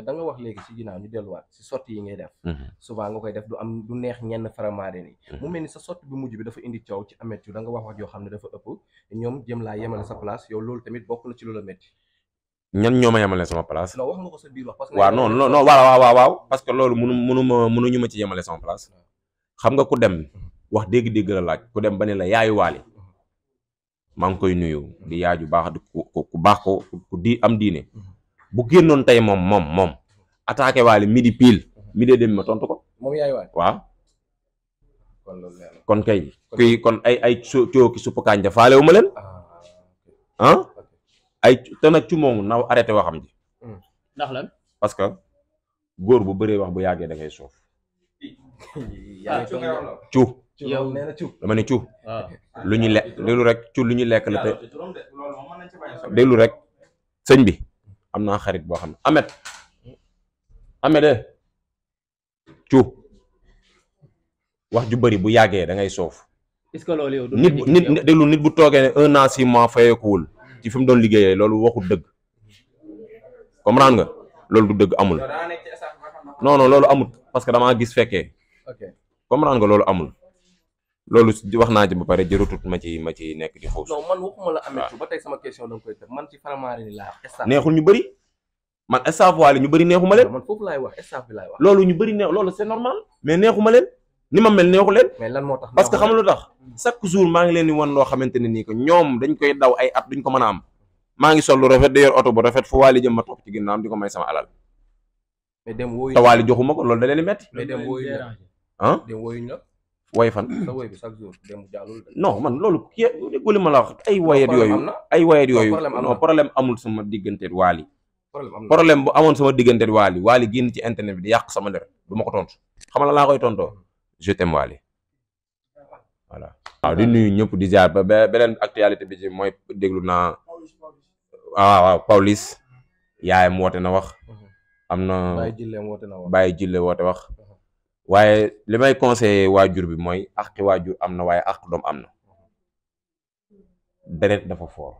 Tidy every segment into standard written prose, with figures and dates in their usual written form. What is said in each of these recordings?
da nga wax léegi ci ginnaaw ñu delluwaat ci sortie yi ngay def. souvent nga koy def du neex ñenn faramaare ni mu mel ni sa sortie bu mujj bi dafa indi coow ci Ameth Thiou da nga wax yoo xam ne dafa ëpp ñoom jëm laa yemale sa place yow loolu tamit bokk na ci lu la métti. ñan ñoo ma yemale sama place. non wax nga ko sa biir wax. parce que waaw non waaw parce que loolu mënuñu ma ci yemale sama place. xam nga ku dem wax dégg-dégg la laaj ku dem ba ne la yaayu Wally maa ngi koy nuyu di yaaju baax di ku baax ko ku di am diine bu génnoon tey moom attaqué Wally midi pile midi dem ma tontu ko. moom yaayu Wally waaw. kon kay kuy kon ay cooki suppu kànja faale wu ma leen. ay te nag cu moomu naw arrêté waxam ji. ndax lan. parce que góor bu bëree wax bu yàggee da ngay soof. cu yow nee na cu dama ne cu lu ñuy lekk déglu rek cu lu ñuy lekk la te déglu rek sëñ bi am naa xarit boo xam ne Ameth cu wax ju bëri bu yàggee da ngay soof. est-ce que loolu yow nit déglu nit bu toogee ne 1 an 6 mois fayeekuwul ci fi mu doon liggéeyee loolu waxul dëgg comprendre nga loolu du dëgg amul non loolu amul parce que damaa gis fekkee comprendre nga loolu amul loolu wax naa ci ba pare jërëtut ma ci nekk di xuus. non man waxuma la Ameth ba tey sama question da nga koy def man ci faramaare ni laa wax. neexul ñu bëri man staff Wally ñu bëri neexuma leen. man foofu laay wax staff bi laay wax. loolu ñu bëri neex loolu c'est normal mais neexuma leen ni ma mel neexu leen. mais lan moo tax parce que xam lu tax chaque jour maa ngi leen di wan loo xamante ne nii que ñoom dañ koy daw ay at duñ ko mën a am maa ngi sol lu rafet di yor oto bu rafet fu Wally jëm ma topp ci ginnaawam di ko may sama alal. mais dem wooyu te Wally joxuma ko loolu da leen di metti. mais dem wooyu la dem wooyu la. woy fan. sa woy bi chaque jour dem jàllul. non man loolu kii déggoo li ma la wax ay wayet yooyu non problème amul sama diggante Wally. problème bu amoon sama diggante Wally génn ci internet bi di yàq sama der du ma ko tontu xam nga laa koy tontoo je t'aime Wally voilà. waaw di nuyu ñëpp di ziar ba beneen actualité bi ci mooy déglu naa waaw Pawlish yaayam woote na wax am na Baye Jille woote wax waaye li may conseillé waajur bi mooy àqi waajur am na waaye àq doom am na deret dafa foor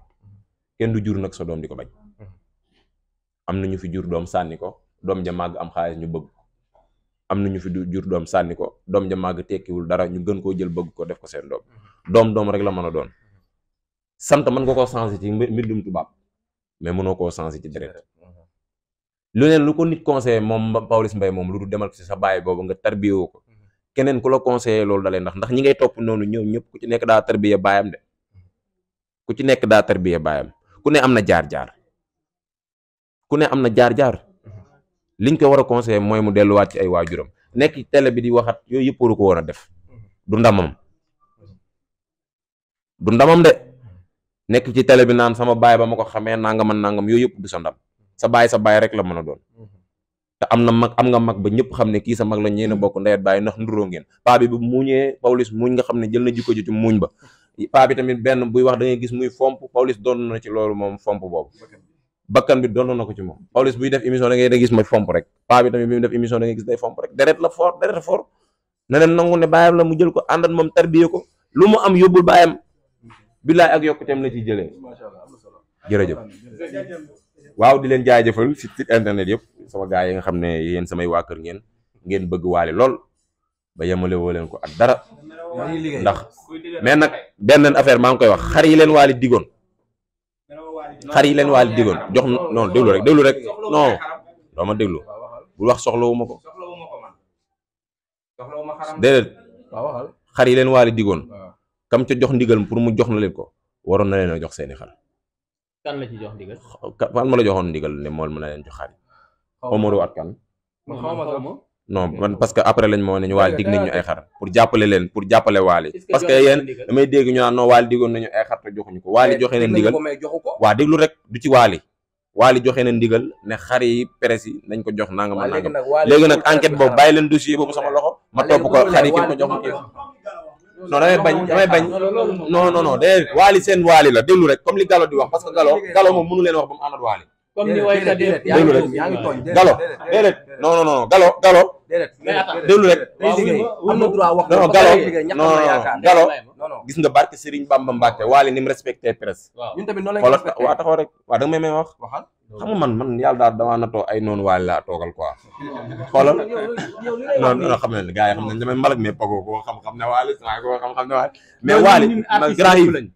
kenn du jur nag sa doom di ko bañ am na ñu fi jur doom sànni ko doom ja màgg am xaalis ñu bëgg ko am na ñu fi jur doom sànni ko doom ja màgg tekkiwul dara ñu gën koo jël bëgg ko def ko seen doom rek la mën a doon sant mën nga koo changé ci mbindum tubaab mais mënoo koo changé ci deret lu neen lu ko nit conseillé moom Pawlish Mbaye moom lu du demal ci sa baay boobu nga tarbiyewoo ko keneen ku la conseillé loolu dalee ndax ñi ngay topp noonu ñoom ñëpp ku ci nekk daa tarbiye baayam de ku ci nekk daa tarbiye baayam ku ne am na jaar-jaar liñ ko war a conseillé mooy mu delluwaat ci ay waajuram nekk ci télé bi di waxat yooyu yëpp waru ko woon a def du ndamam de nekk ci télé bi naan sama baay ba ma ko xamee nangam yooyu yëpp du sa ndam sa baay rek la mën a doon te am nga mag ba ñëpp xam ne kii sa mag la ñeena bokk ndeyet baay ndax nduroo ngeen paa bi bu muñee Pawlish muñ nga xam ne jël na jikko ji ci muñ ba paa bi tamit benn buy wax da ngay gis muy fomp Pawlish doon na ci loolu moom fomp boobu bakkan bi doon na ko ci moom Pawlish buy def émission da ngay gis mooy fomp rek paa bi tamit bi mu def émission da ngay gis day fomp rek deret la fort na leen nangu ne baayam la mu jël ko àndat moom tarbiye ko lu mu am yóbbul baayam billaay ak yokkuteem la ciy jëlee jërëjëf waaw di leen jaajëfal si site internet yëpp sama gars yi nga xam ne yéen samay waa kër ngeen bëgg Wally lool ba yemale woo leen ko ak dara ndax mais nag benn affaire maa ngi koy wax xar yi leen Wally digoon jox non déglu rek non doo ma déglu bul wax soxlawuma ko déedéet xar yi leen Wally digoon kam ca jox ndigal pour mu jox na leen ko waroon na leen a jox seeni xar. kan la ci jox ndigal. fan ma la joxoon ndigal ne mool mën na leen jox xar yi. Omaro at kan. non man parce que après lañ ma woon ne ñu Wally dig nañ ñu ay xar pour jàppale Wally parce que yéen damay dégg ñu naan non Wally digoon nañu ay xar te joxuñu ko Wally joxe na ndigal waa déglu rek du ci Wally joxe na ndigal ne xar yi presse yi nañ ko jox nangam léegi nag enquête boobu bàyyi leen dossier boobu sama loxo ma topp ko xar yi ki ko jox ma kii non damay bañ non de Wally seen Wally la déglu rek comme li Gallo di wax parce que Gallo moom mënu leen wax ba mu ànd ak Wally comme ni waykat yi déglu rek Gallo déedéet non Gallo déglu rek am na droit wax Gallo gis nga barke Serigne Bamba Mbacke Wally ni mu respecté presse ñun tamit noonu lañ waa taxaw rek waa da nga may wax xam nga man yàlla daal damaa natoo ay noonu waali laa toogal quoi xoolal non non xam ne gars yi xam nañ damay mbalak mais pago ko xam-xam ne waali ko xam-xam ne waali mais waali grand yi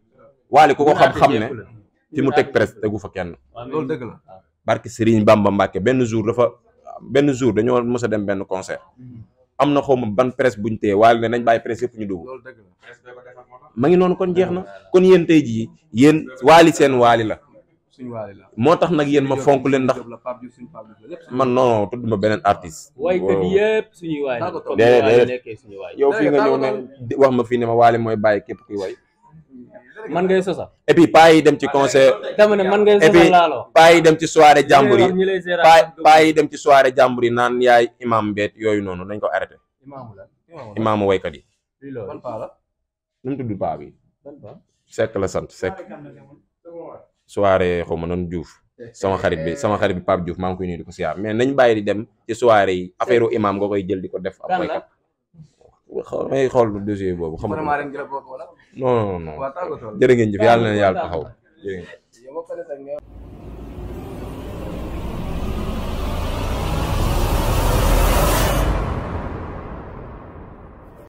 waali ku ko xam-xam ne fi mu teg presse tegu fa kenn loolu dëgg la barke Serigne Bamba Mbacke benn jour dañoo mës a dem benn concert am na xaw ma ban presse buñ téye waali ne nañ bàyyi presse yëpp ñu dugg loolu dëgg la ma ngi noonu kon jeex na kon yéen tey jii yéen waali seen waali la suñu waali la moo tax nag yéen ma fonk leen ndax man non tudd ma beneen artiste waykat yëpp suñuy waay la comme déedéet waay nekkee suñu waay yow fii nga ñëw ne wax ma fii ne ma waali mooy bàyyi képp kuy way man ngay sosa et puis paa yi dem ci concert dama ne man ngay et puis sosa laaloo paa yi dem ci soirée jàmbur yi ñi lay seera paa yi dem ci soirée jàmbur yi naan yaay imam beet yooyu noonu nañ ko arrêté imaamu la imaamu waykat yi lii loolu ban paa la nu mu tudd paa bi ban ba Seck la sant Seck soirée xaw ma noonu Diouf sama xarit bi Pape Diouf maa ngi koy nuyu di ko siyaar mais nañ bàyyi di dem ci soirée yi affaire imam nga koy jël di ko def ab waykat may xool dossier boobu xam nga non jërë ngeen jëf yàlla na yàlla taxaw jërë ngeen